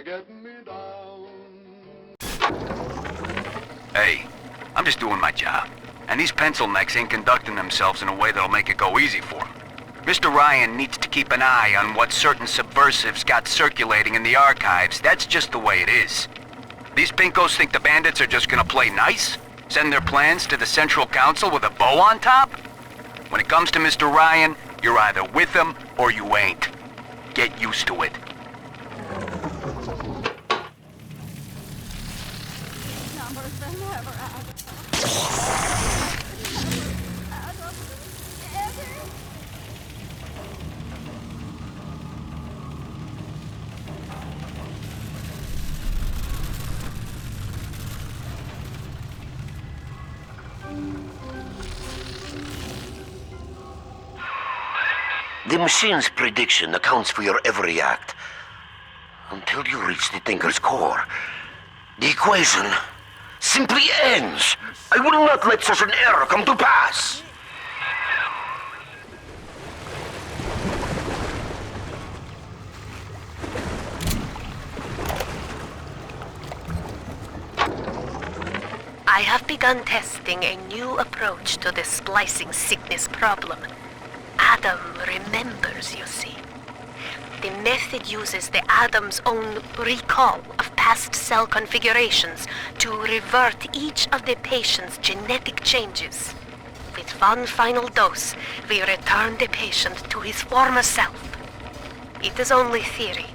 getting me down. Hey, I'm just doing my job. And these pencil necks ain't conducting themselves in a way that'll make it go easy for them. Mr. Ryan needs to keep an eye on what certain subversives got circulating in the archives. That's just the way it is. These pinkos think the bandits are just gonna play nice? Send their plans to the Central Council with a bow on top? When it comes to Mr. Ryan, you're either with him or you ain't. Get used to it. The machine's prediction accounts for your every act. Until you reach the Thinker's core, the equation simply ends. I will not let such an error come to pass. I have begun testing a new approach to the splicing sickness problem. Adam remembers, you see. The method uses the Adam's own recall of past cell configurations to revert each of the patient's genetic changes. With one final dose, we return the patient to his former self. It is only theory.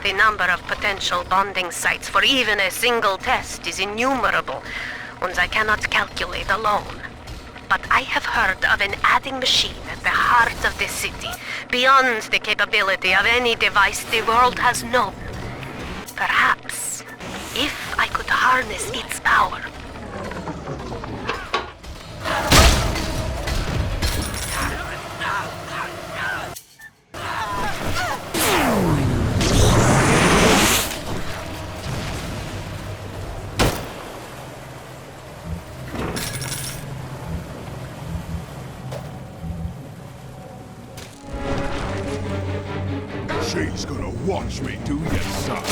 The number of potential bonding sites for even a single test is innumerable, and I cannot calculate alone. But I have heard of an adding machine at the heart of the city, beyond the capability of any device the world has known. Perhaps, if I could harness its power. She's gonna watch me do your son.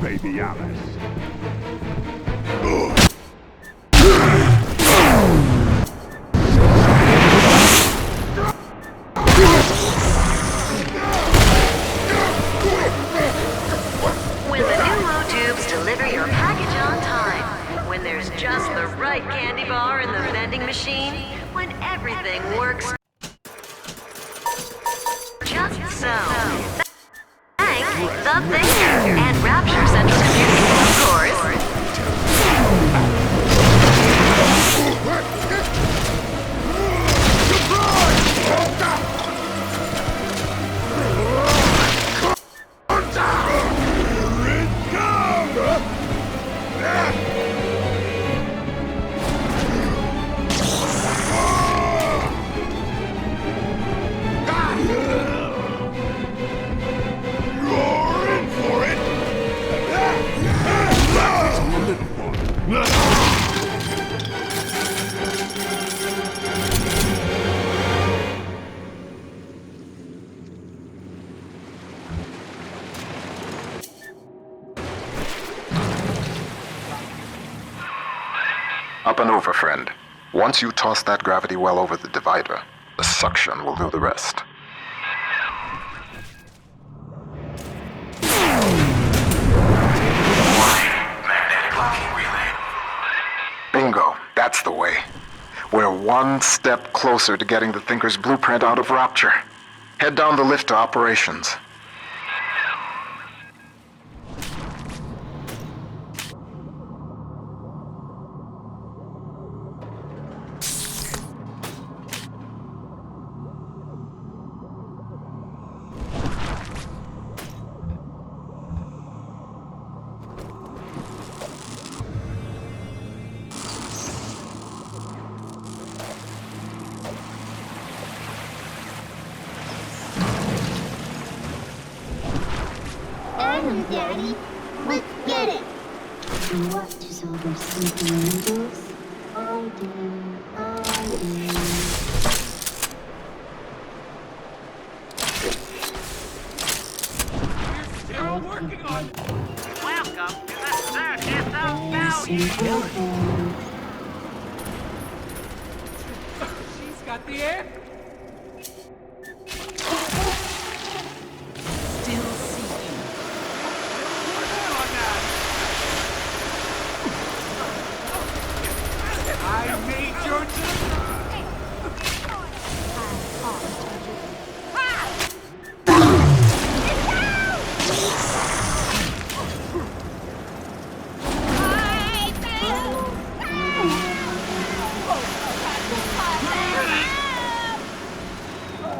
Baby Alice. When the Numo tubes deliver your package on time, when there's just the right candy bar in the vending machine, when everything works just so. Thank the Thinker and Rapture Central Computing, of course. Up and over, friend. Once you toss that gravity well over the divider, the suction will do the rest. Magnetic locking relay. Bingo, that's the way. We're one step closer to getting the Thinker's blueprint out of Rapture. Head down the lift to operations. Adam, Daddy. Let's get it. You want to celebrate sleeping angels? I do. Still working on. Welcome to the circus of value. She's got the air. Still seeking. I made your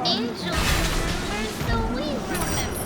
Angel, where's the we remember?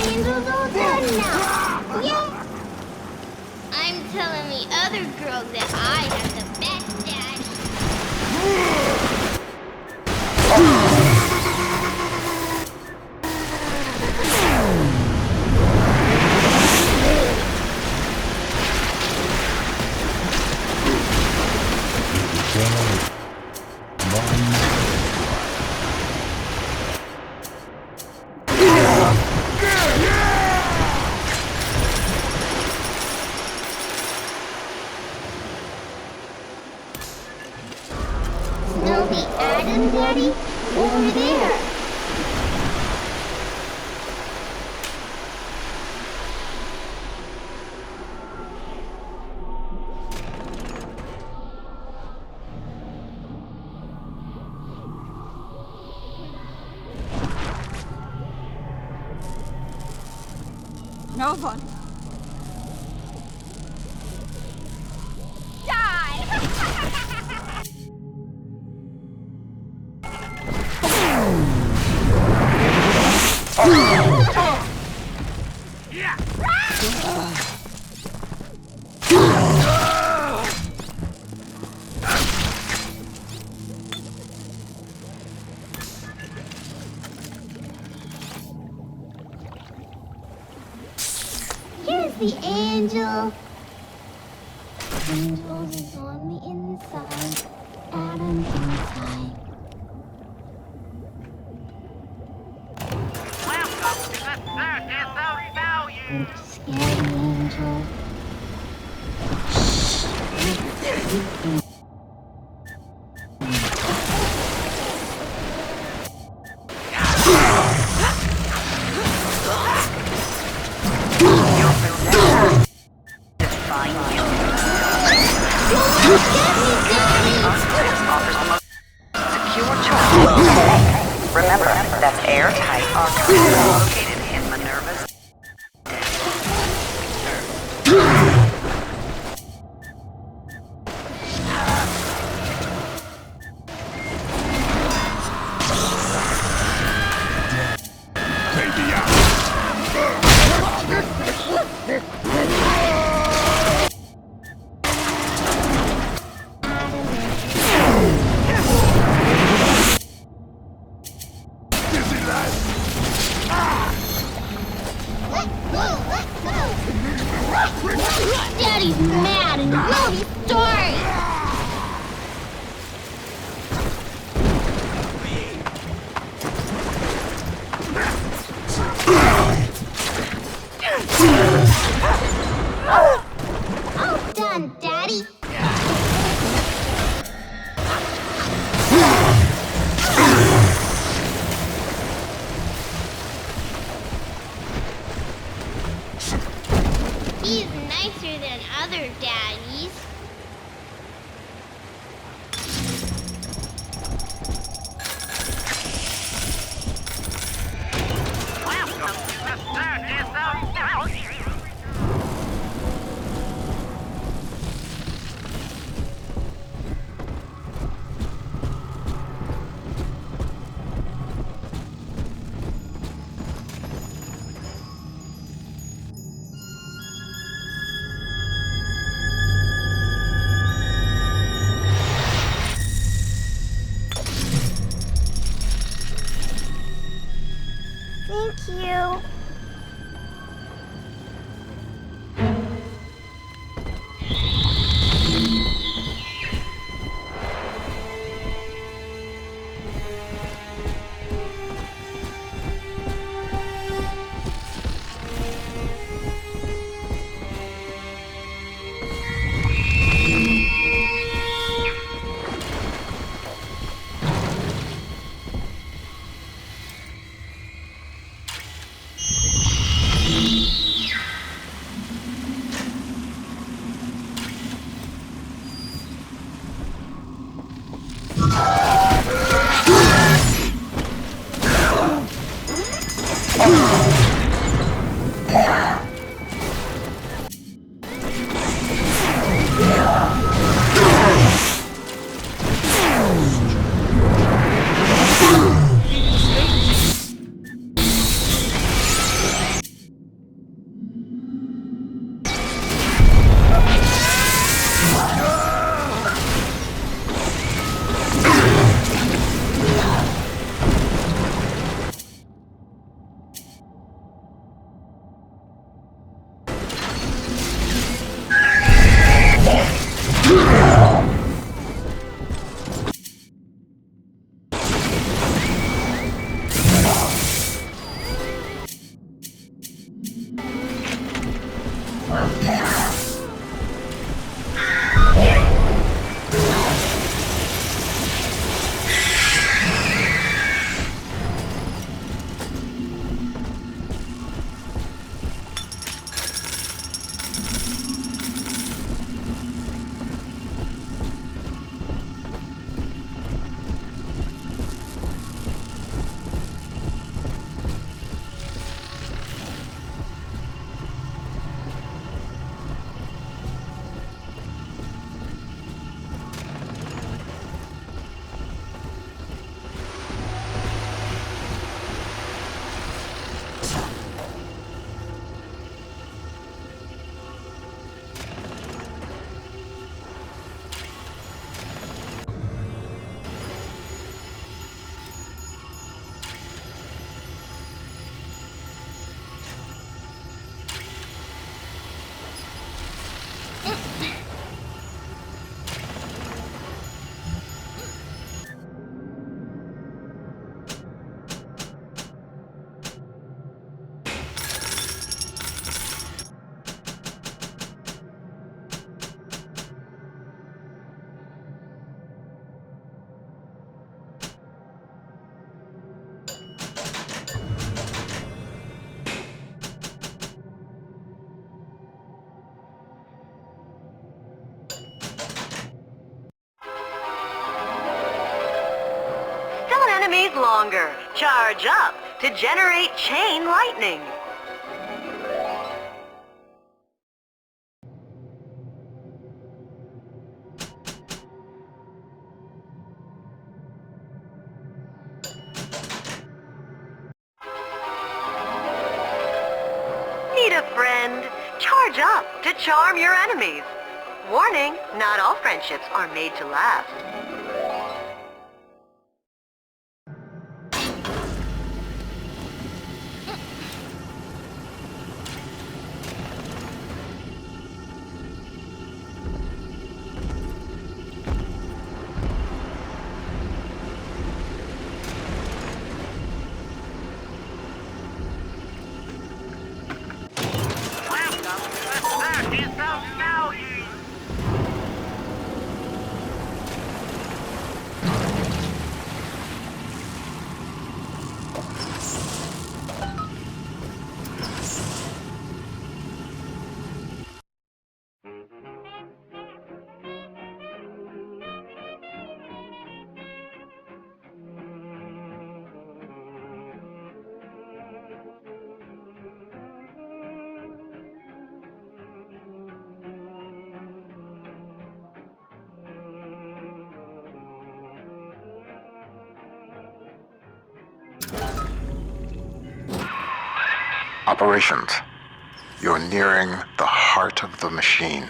Angel's all done now. Yeah. I'm telling the other girls that I have the best daddy. Smell the Adam, Daddy? Over there. No one. Here's the angel. Angels is on the inside. Adam inside. Welcome to the circus of value. Scary angel. Remember, that's airtight archive located in Minerva's. baby out. Daddy's mad and will be sorry. All done, Daddy. He's nicer than other daddies. Welcome to the circus of value. enemies longer. Charge up to generate chain lightning. Need a friend? Charge up to charm your enemies. Warning, not all friendships are made to last. Operations. You're nearing the heart of the machine.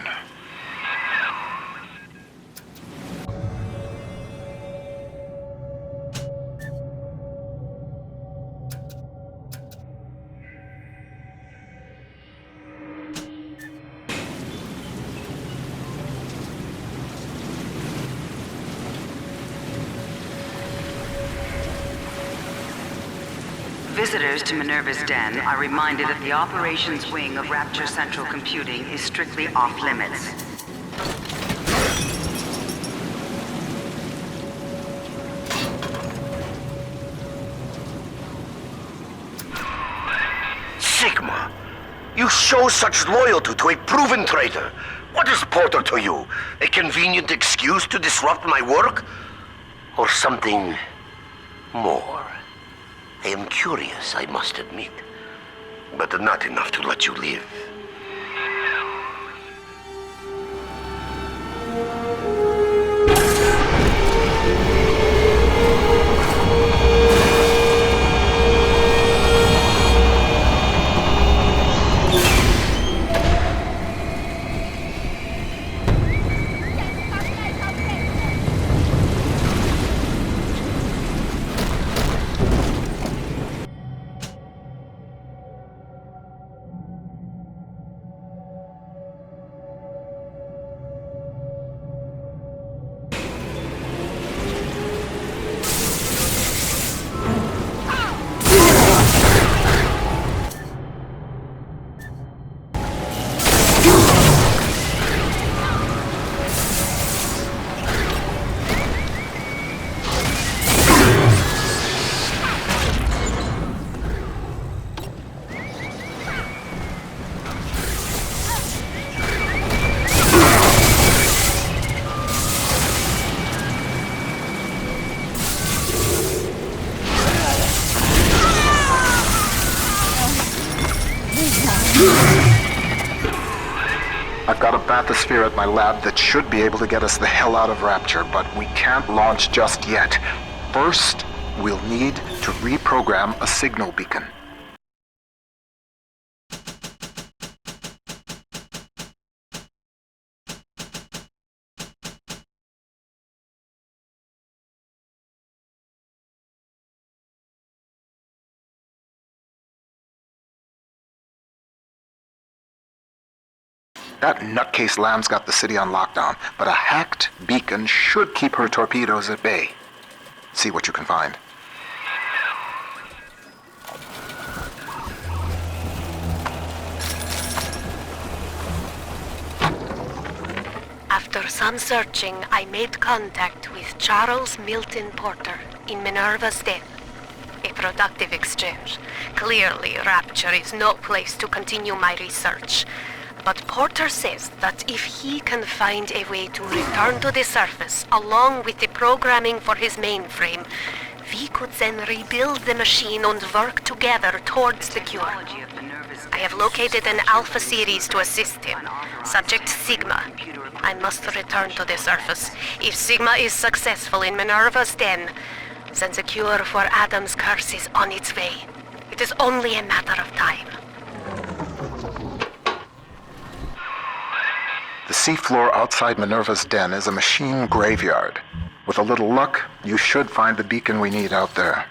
Visitors to Minerva's den are reminded that the operations wing of Rapture Central Computing is strictly off-limits. Sigma, you show such loyalty to a proven traitor. What is Porter to you? A convenient excuse to disrupt my work? Or something more? I am curious, I must admit, but not enough to let you live. I've got a bathysphere at my lab that should be able to get us the hell out of Rapture, but we can't launch just yet. First, we'll need to reprogram a signal beacon. That nutcase Lamb's got the city on lockdown, but a hacked beacon should keep her torpedoes at bay. See what you can find. After some searching, I made contact with Charles Milton Porter in Minerva's den. A productive exchange. Clearly, Rapture is no place to continue my research. But Porter says that if he can find a way to return to the surface along with the programming for his mainframe, We could then rebuild the machine and work together towards the cure. I have located an Alpha series to assist him. Subject Sigma. I must return to the surface. If Sigma is successful in Minerva's den, then the cure for Adam's curse is on its way. It is only a matter of time. The seafloor outside Minerva's den is a machine graveyard. With a little luck, you should find the beacon we need out there.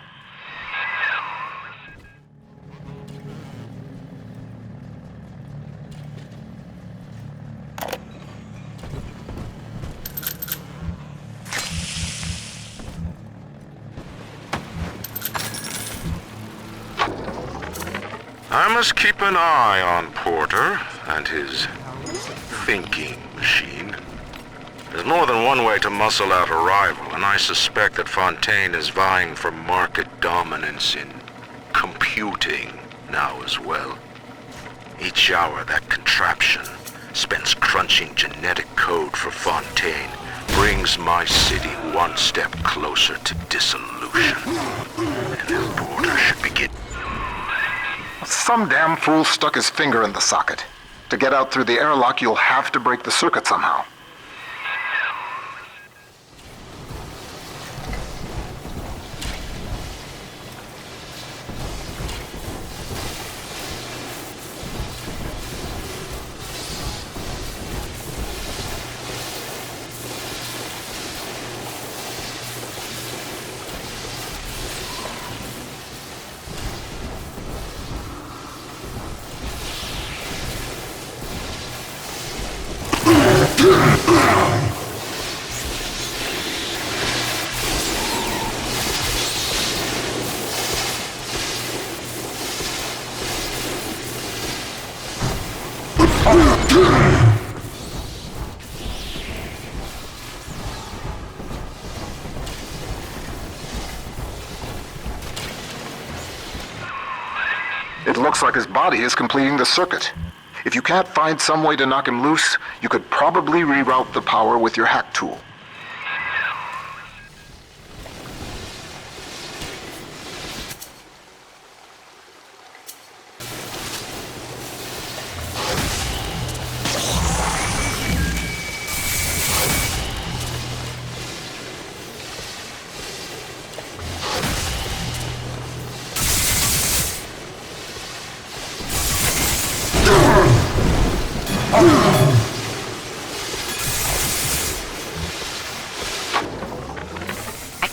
I must keep an eye on Porter and his thinking machine. There's more than one way to muscle out a rival, and I suspect that Fontaine is vying for market dominance in computing now as well. Each hour that contraption spends crunching genetic code for Fontaine brings my city one step closer to dissolution. And if Porter should begin... Some damn fool stuck his finger in the socket. To get out through the airlock, you'll have to break the circuit somehow. It looks like his body is completing the circuit. If you can't find some way to knock him loose, you could probably reroute the power with your hack tool.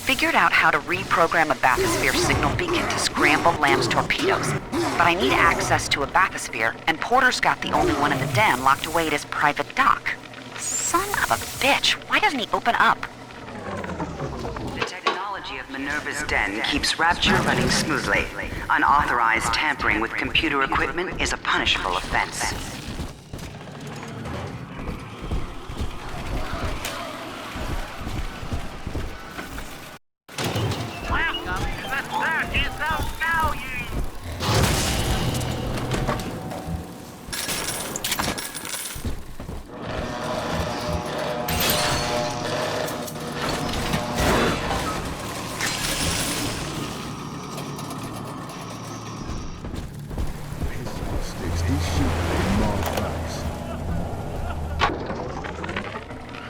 Figured out how to reprogram a bathysphere signal beacon to scramble Lamb's torpedoes. But I need access to a bathysphere, and Porter's got the only one in the den locked away at his private dock. Son of a bitch, why doesn't he open up? The technology of Minerva's den keeps Rapture running smoothly. Unauthorized tampering with computer equipment is a punishable offense.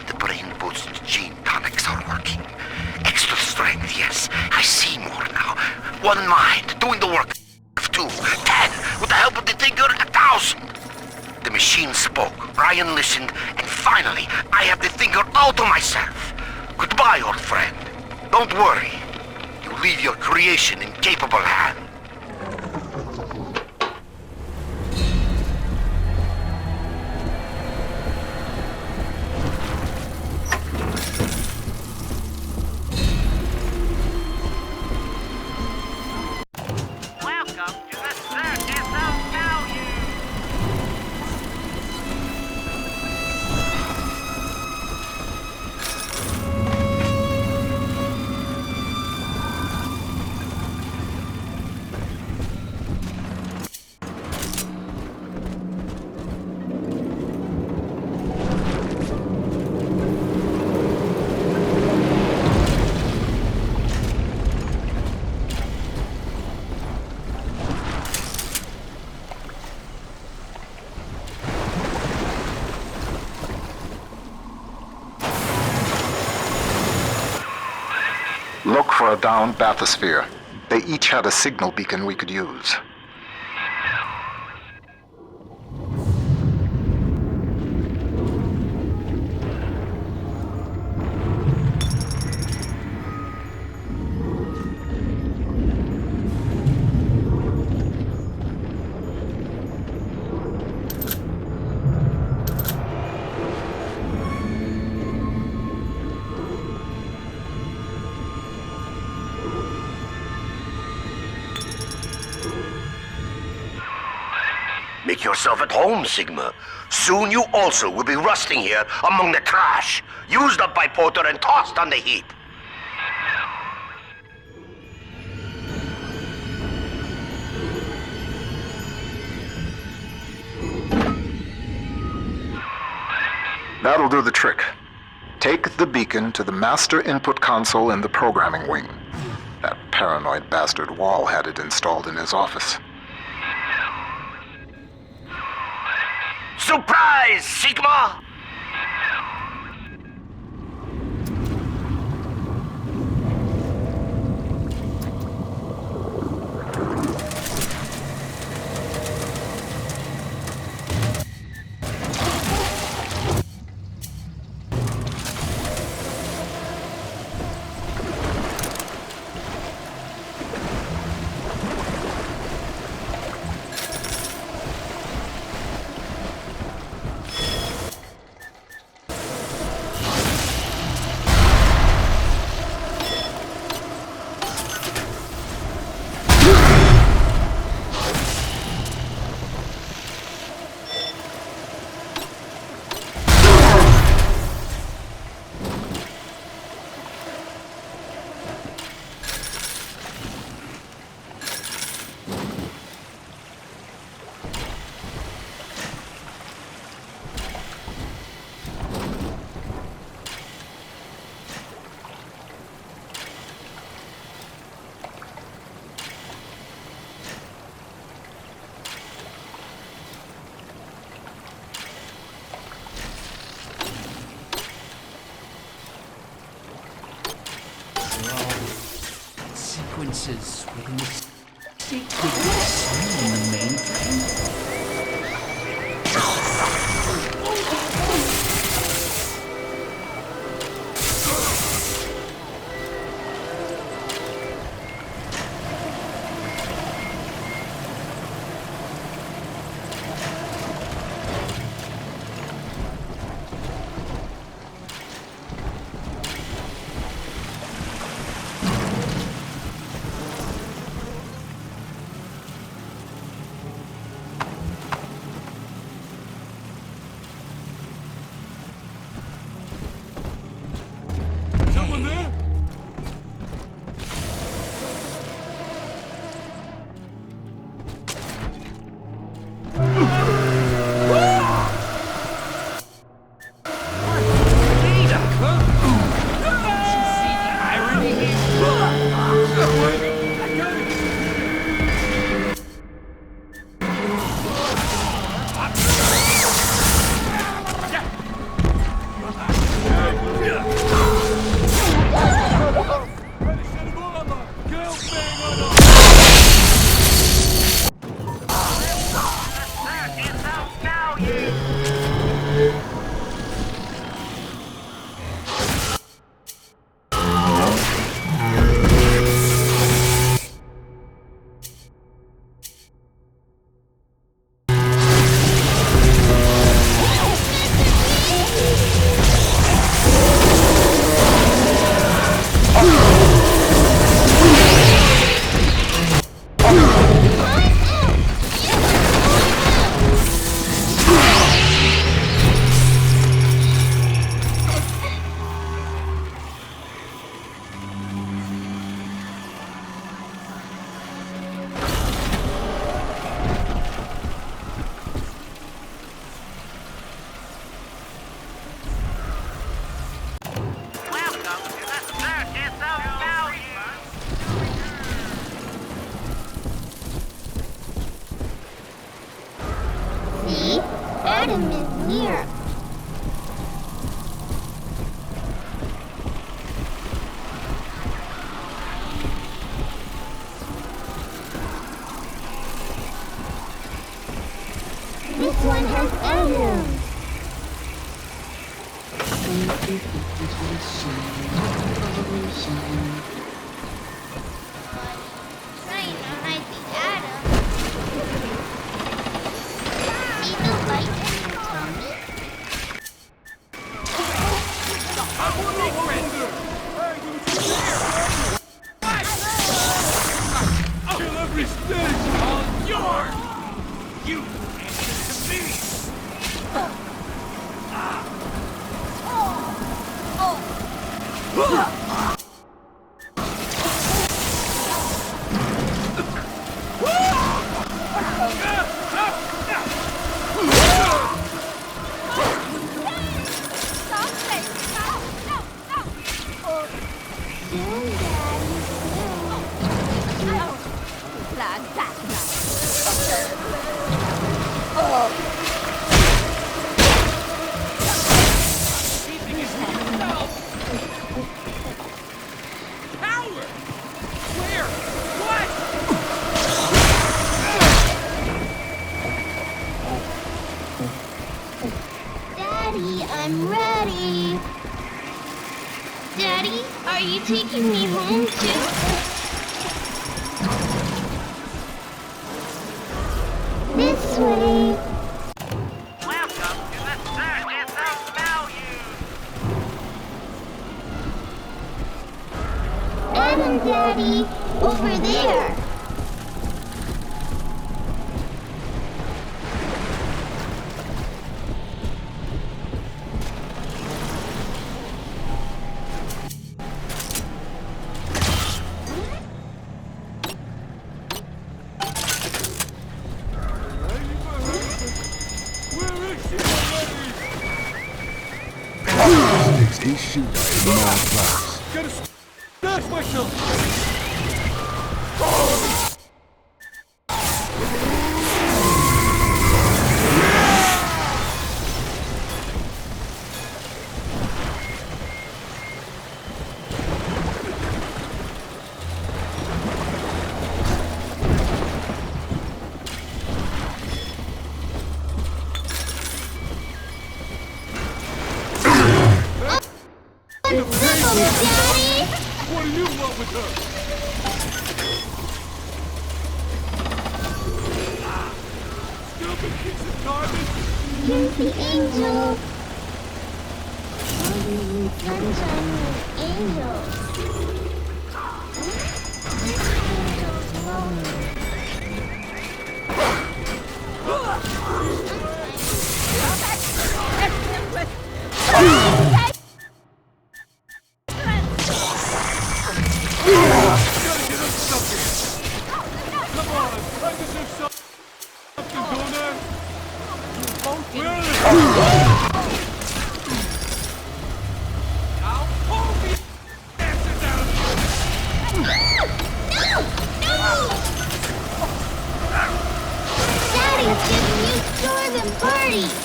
The brain boost gene tonics are working. Extra strength, yes. I see more now. One mind, doing the work of two. 10, with the help of the thinker, 1,000. The machine spoke, Ryan listened, and finally, I have the thinker all to myself. Goodbye, old friend. Don't worry. You leave your creation in capable hands. Look for a downed bathysphere. They each had a signal beacon we could use. Make yourself at home, Sigma. Soon you also will be rusting here among the trash, used up by Porter and tossed on the heap. That'll do the trick. Take the beacon to the master input console in the programming wing. That paranoid bastard Wall had it installed in his office. Surprise, Sigma! Sequences within the in the mainframe. Adam! Trying to hide the Adam. See the light in your tummy? Kill every snake! All yours! You answer to me! Daddy, I'm ready. Daddy, are you taking me home too? This way. Welcome to the Circus of Value. Adam, Daddy, over there. He's shooting at my box. Gotta smash myself! Daddy! What do you want with her? Stupid piece of garbage! Here's the angel. Sunshine with angels. Angels lonely. Come on, I deserve something, don't I? You both will. I'll pull the asses out of Daddy's giving you stores and parties.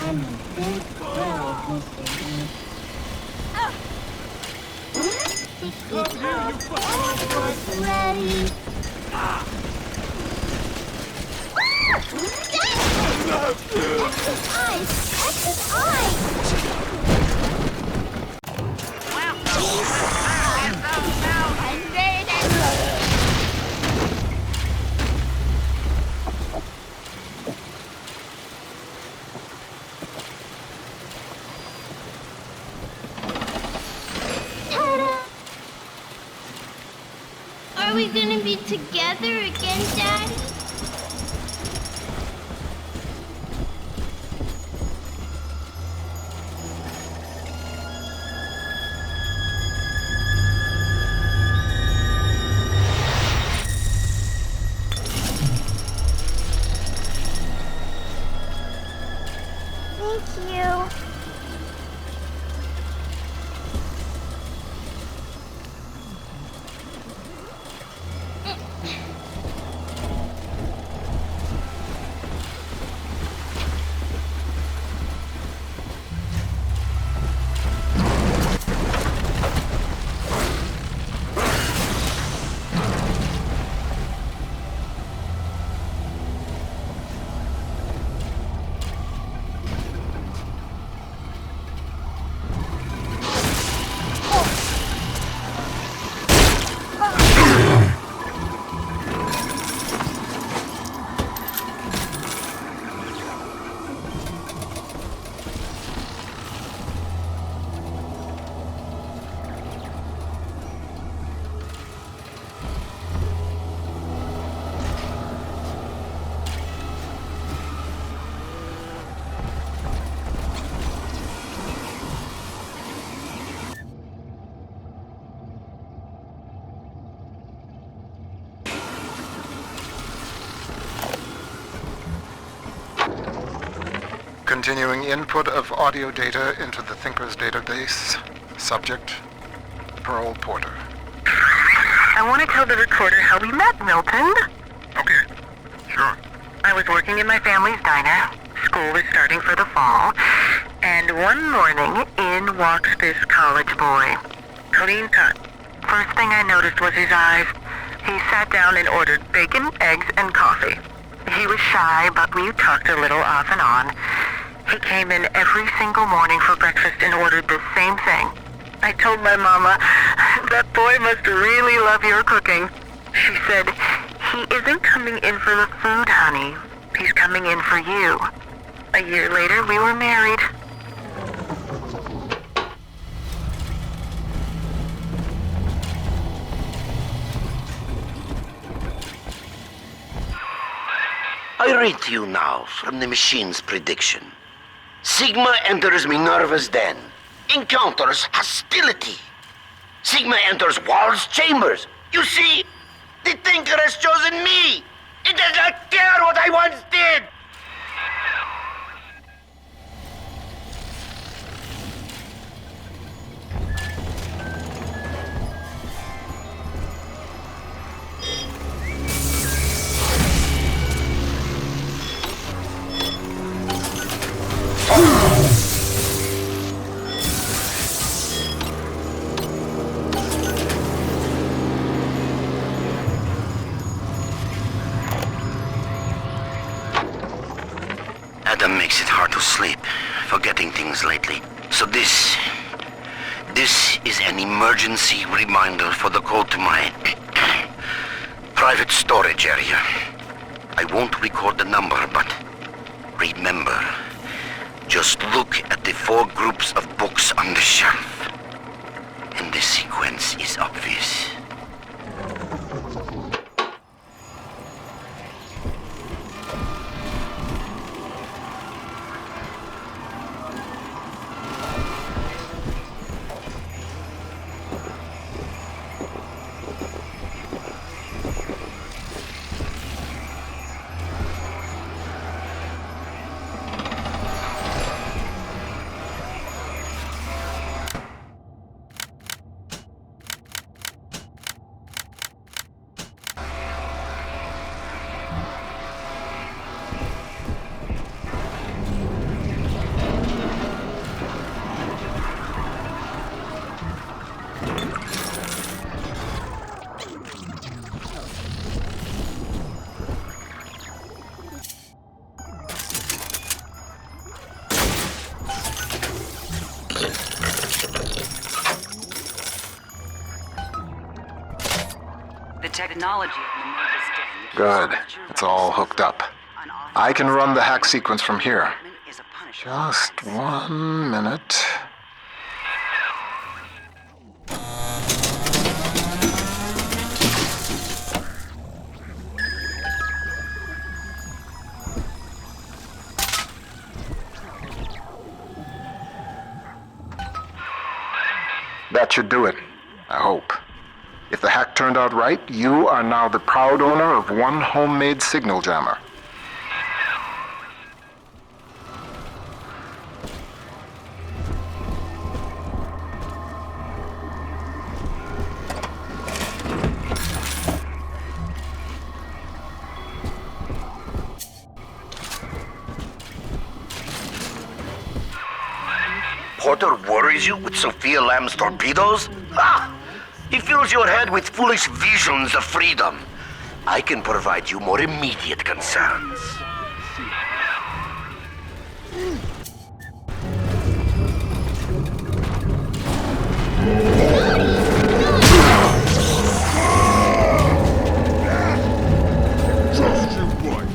I'm a big girl, Mr. B. Ticket up, ready. That's his eyes! I'm very desperate. Ta-da! Are we gonna be together again, Daddy? Thank you. Continuing input of audio data into the Thinker's database. Subject, Pearl Porter. I want to tell the recorder how we met, Milton. Okay, sure. I was working in my family's diner. School was starting for the fall. And one morning, in walks this college boy. Clean cut. First thing I noticed was his eyes. He sat down and ordered bacon, eggs, and coffee. He was shy, but we talked a little off and on. He came in every single morning for breakfast and ordered the same thing. I told my mama, that boy must really love your cooking. She said, he isn't coming in for the food, honey. He's coming in for you. A year later, we were married. I read to you now from the machine's prediction. Sigma enters Minerva's den. Encounters hostility. Sigma enters Wall's chambers. You see, the Thinker has chosen me. It does not care what I once did. Adam makes it hard to sleep, forgetting things lately. So this is an emergency reminder for the code to my private storage area. I won't record the number, but remember, just look at the 4 groups of books on the shelf. And the sequence is obvious. Technology of Minerva's den. Good. It's all hooked up. I can run the hack sequence from here. Just 1 minute. That should do it. I hope. If the hack turned out right, you are now the proud owner of 1 homemade signal jammer. Porter worries you with Sophia Lamb's torpedoes? Ah! He fills your head with foolish visions of freedom. I can provide you more immediate concerns. Just you what?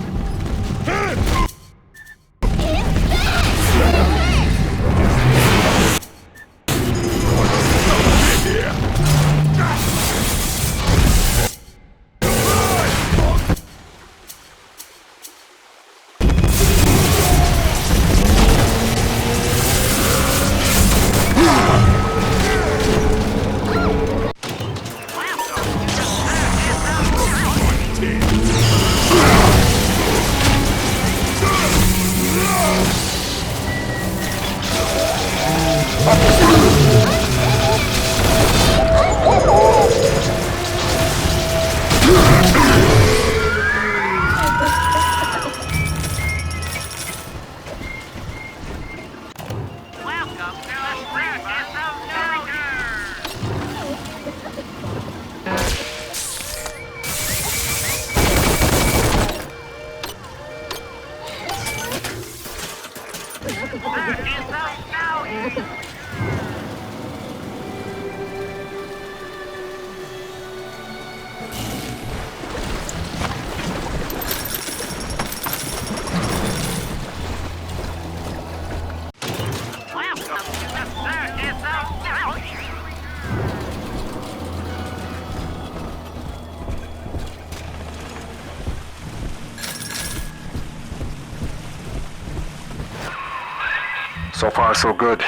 So far, so good.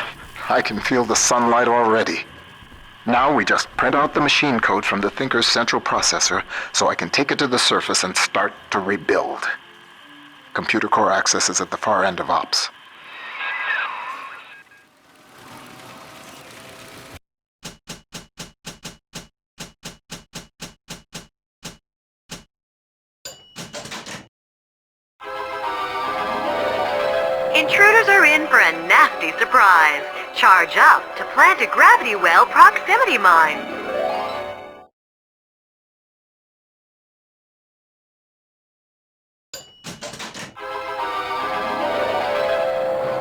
I can feel the sunlight already. Now we just print out the machine code from the Thinker's central processor so I can take it to the surface and start to rebuild. Computer core access is at the far end of ops. Intruders are in for a nasty surprise. Charge up to plant a gravity well proximity mine.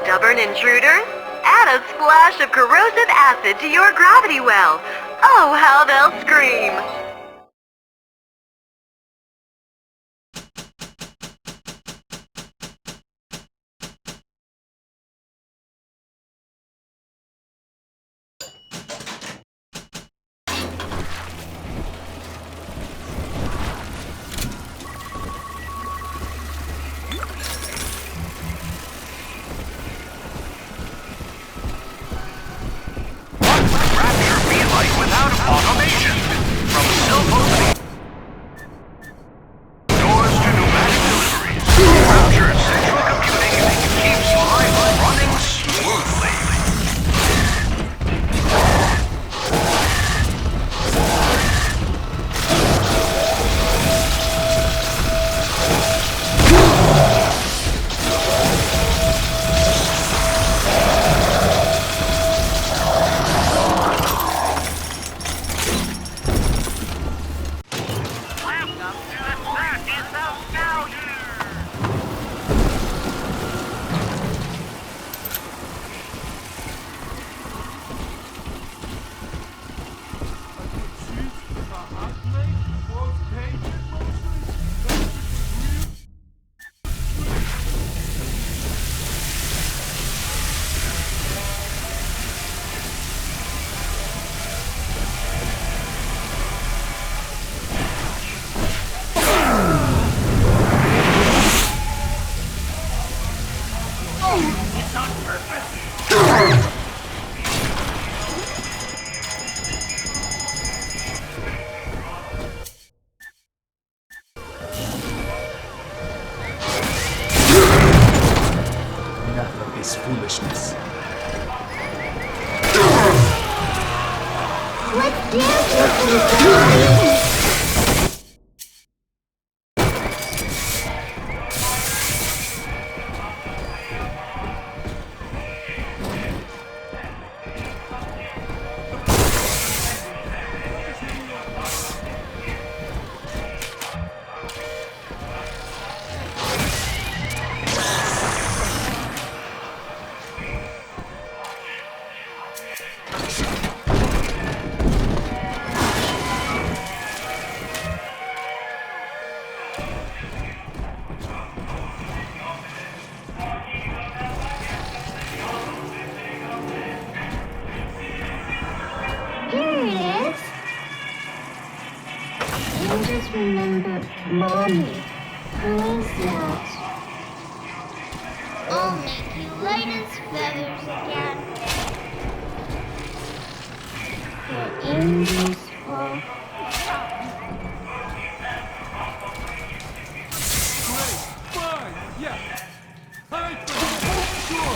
Stubborn intruders? Add a splash of corrosive acid to your gravity well. Oh, how they'll scream. Without automation, from self-opening doors to pneumatic deliveries, Rapture's central computing keeps life running smoothly. Enough of this foolishness. Let's dance with the just remember Mommy. Who is that? I'll make you light as feathers again. The angels fall. Fine, yeah. Time for sure.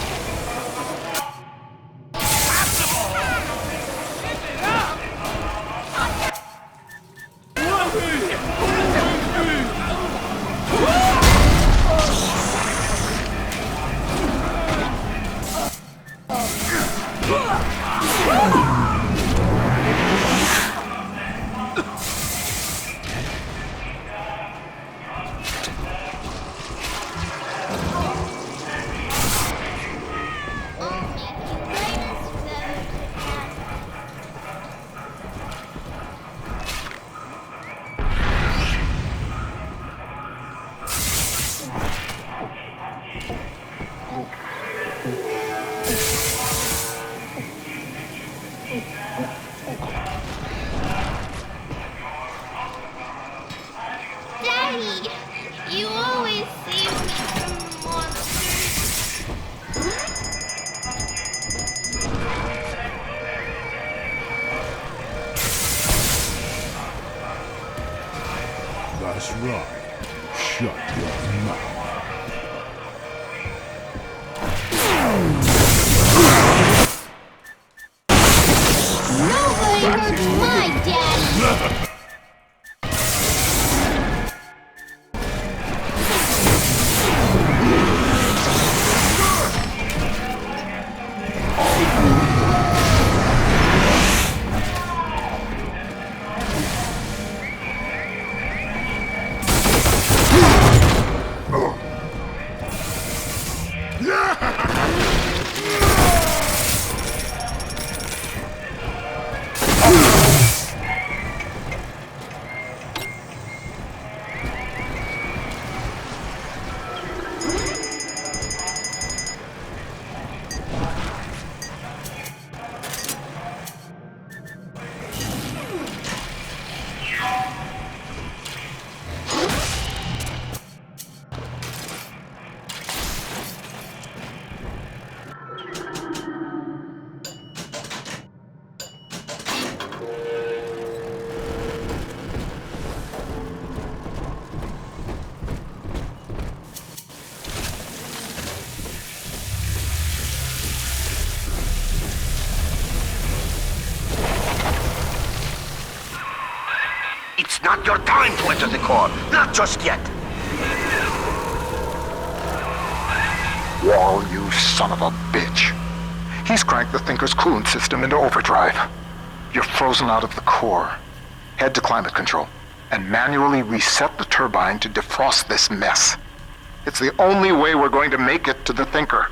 your time to enter the core. Not just yet. Wall, you son of a bitch. He's cranked the Thinker's coolant system into overdrive. You're frozen out of the core. Head to climate control and manually reset the turbine to defrost this mess. It's the only way we're going to make it to the Thinker.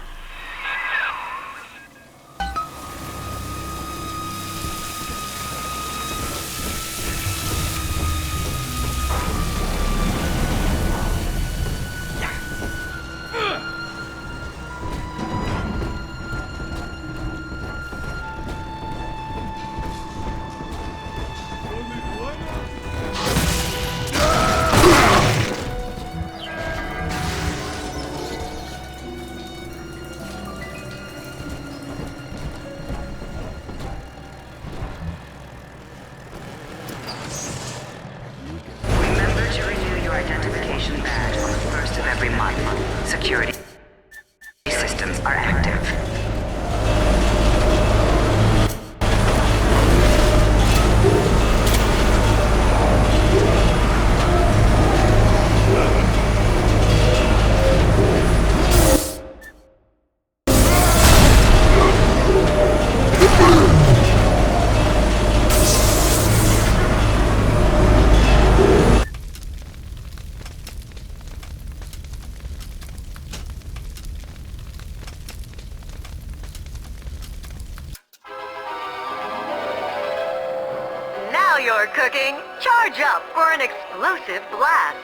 Remember to renew your identification badge on the first of every month. Security systems are active. Now you're cooking. Charge up for an explosive blast.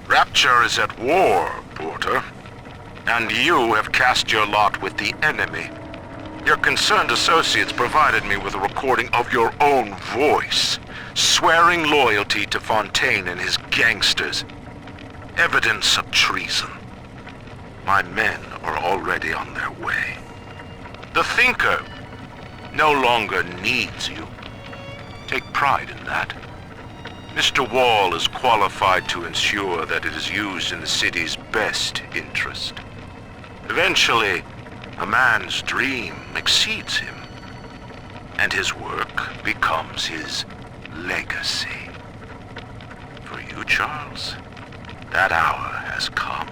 Rapture is at war, Porter. And you have cast your lot with the enemy. Your concerned associates provided me with a recording of your own voice, swearing loyalty to Fontaine and his gangsters. Evidence of treason. My men are already on their way. The Thinker no longer needs you. Take pride in that. Mr. Wall is qualified to ensure that it is used in the city's best interest. Eventually, a man's dream exceeds him, and his work becomes his legacy. For you, Charles, that hour has come.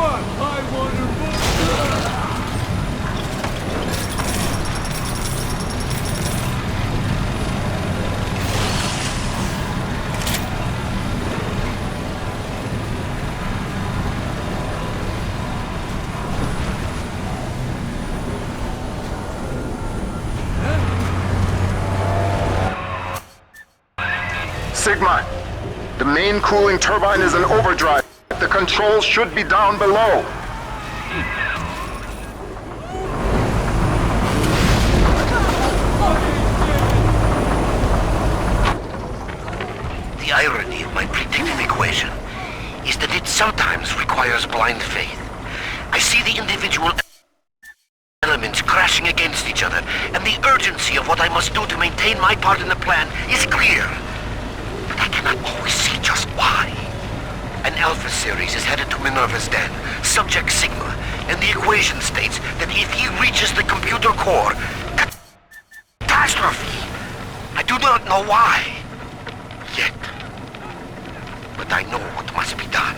on, I wonderful. Sigma, the main cooling turbine is in overdrive. The controls should be down below. The irony of my predictive equation is that it sometimes requires blind faith. I see the individual elements crashing against each other, and the urgency of what I must do to maintain my part in the plan is clear. But I cannot always see just why. An Alpha series is headed to Minerva's den, subject Sigma, and the equation states that if he reaches the computer core, catastrophe. I do not know why. Yet. But I know what must be done.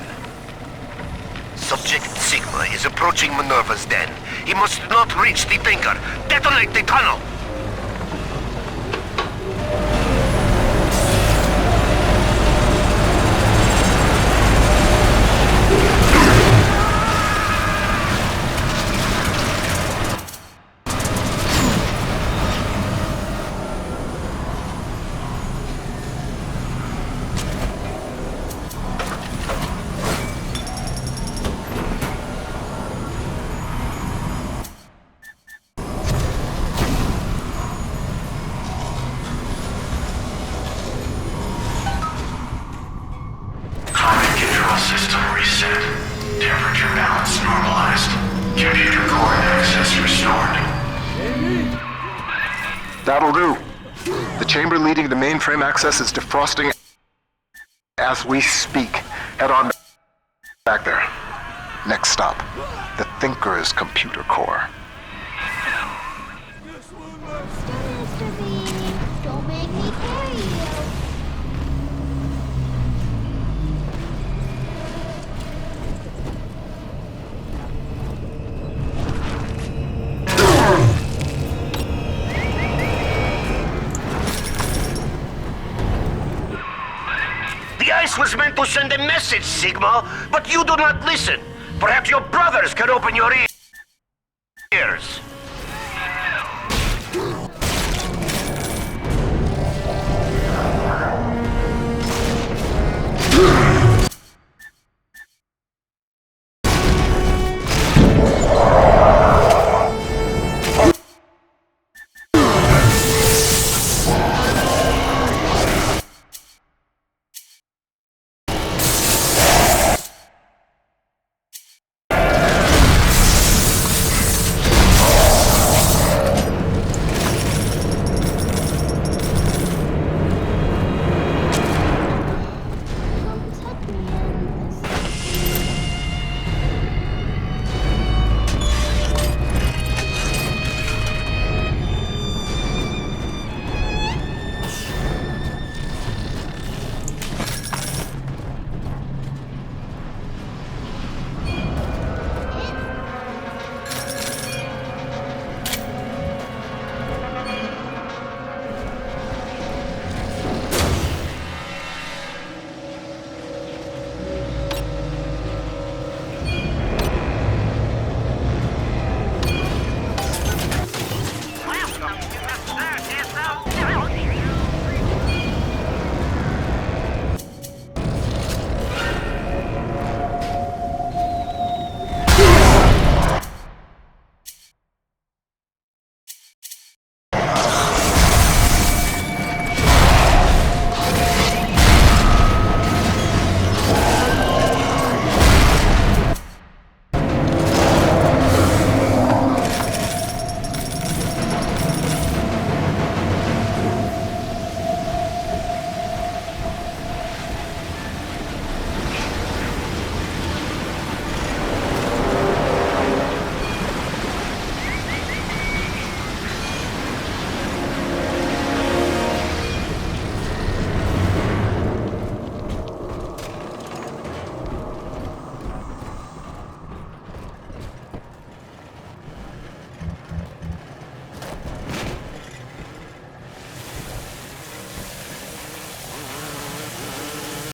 Subject Sigma is approaching Minerva's den. He must not reach the Thinker. Detonate the tunnel! System reset. Temperature balance normalized. Computer core access restored. That'll do. The chamber leading the mainframe access is defrosting as we speak. Head on back there. Next stop, the Thinker's computer core. Mr. Bean, don't make me carry you. The ice was meant to send a message, Sigma, but you do not listen. Perhaps your brothers can open your ears.